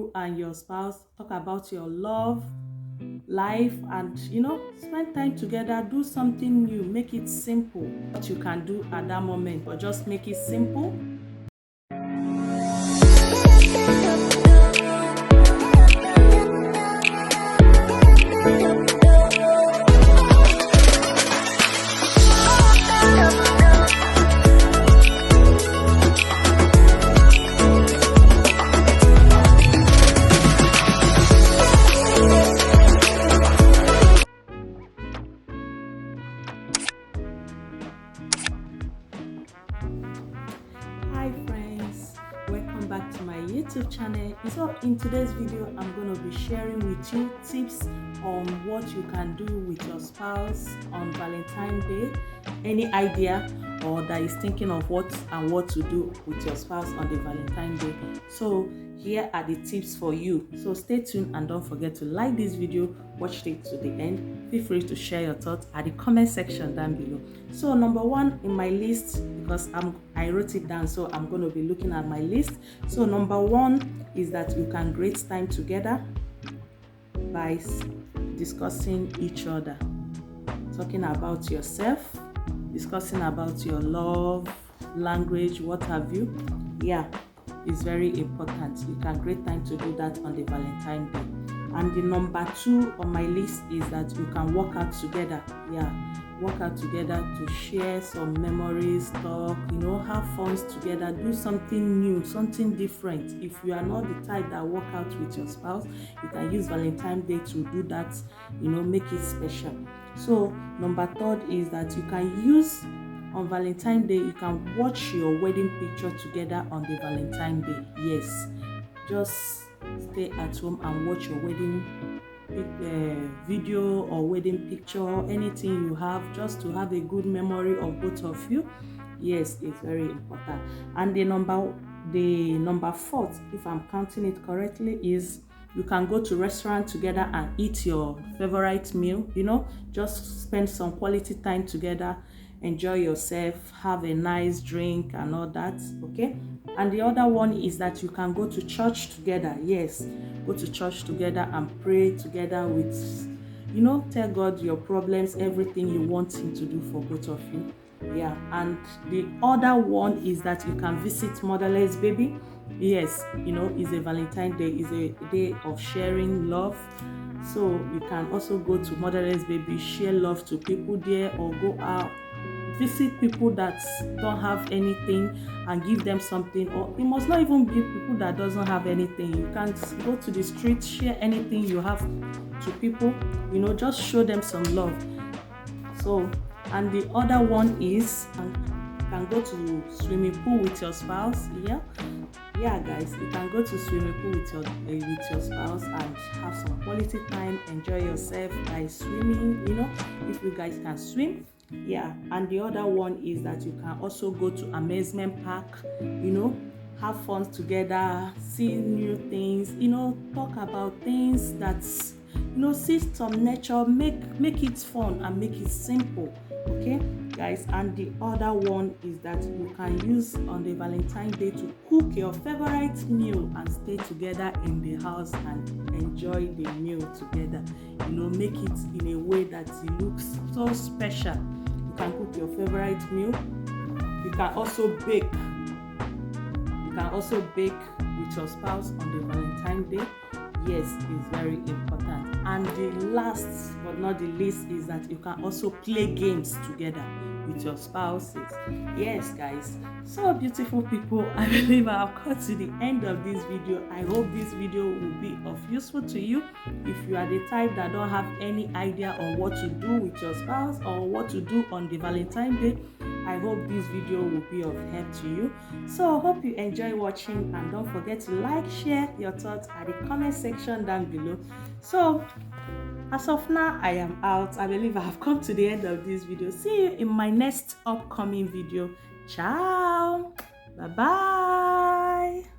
you and your spouse, talk about your love life, and spend time together. Do something new, make it simple. What you can do at that moment, but just make it simple. Hi friends, welcome back to my YouTube channel. So in today's video, I'm going to be sharing with you tips on what you can do with your spouse on Valentine's Day. Any idea or that is thinking of what to do with your spouse on the Valentine's Day? So here are the tips for you. So stay tuned and don't forget to like this video, watch it to the end. Feel free to share your thoughts at the comment section down below. So number one in my list, because I wrote it down, so I'm going to be looking at my list. So number one is that you can create time together by discussing each other, talking about yourself, discussing about your love language, what have you. It's very important. You can create time to do that on the Valentine's Day. And the number two on my list is that you can work out together. Work out together to share some memories, talk, have fun together, do something new, something different. If you are not the type that work out with your spouse, you can use Valentine's Day to do that, make it special. So number third is that you can use on Valentine's Day, you can watch your wedding picture together on the Valentine's Day. Yes, just stay at home and watch your wedding video or wedding picture, anything you have, just to have a good memory of both of you. Yes, it's very important. And the number fourth, if I'm counting it correctly, is you can go to restaurant together and eat your favorite meal. Just spend some quality time together, enjoy yourself, have a nice drink and all that. Okay. And the other one is that you can go to church together. Yes, go to church together and pray together with, tell God your problems, everything you want him to do for both of you. And the other one is that you can visit Motherless Baby. Yes, it's a Valentine's Day, is a day of sharing love. So you can also go to Motherless Baby, share love to people there, or go out, visit people that don't have anything and give them something. Or it must not even be people that doesn't have anything. You can go to the street, share anything you have to people, just show them some love. So, and the other one is you can go to swimming pool with your spouse. Guys, you can go to swimming pool with your spouse and have some quality time, enjoy yourself by swimming, if you guys can swim. And the other one is that you can also go to amusement park, have fun together, see new things, talk about things that's, see some nature, make it fun and make it simple. Okay, guys. And the other one is that you can use on the Valentine's Day to cook your favorite meal and stay together in the house and enjoy the meal together. Make it in a way that it looks so special. You can cook your favorite meal. You can also bake. With your spouse on the Valentine's Day. Yes, it's very important. And the last but not the least is that you can also play games together with your spouses. Yes, guys. So beautiful people, I believe I have come to the end of this video. I hope this video will be of useful to you. If you are the type that don't have any idea on what to do with your spouse or what to do on the Valentine's Day, I hope this video will be of help to you. So I hope you enjoy watching, and don't forget to like, share your thoughts at the comment section down below. So as of now, I am out. I believe I have come to the end of this video. See you in my next upcoming video. Ciao. Bye bye.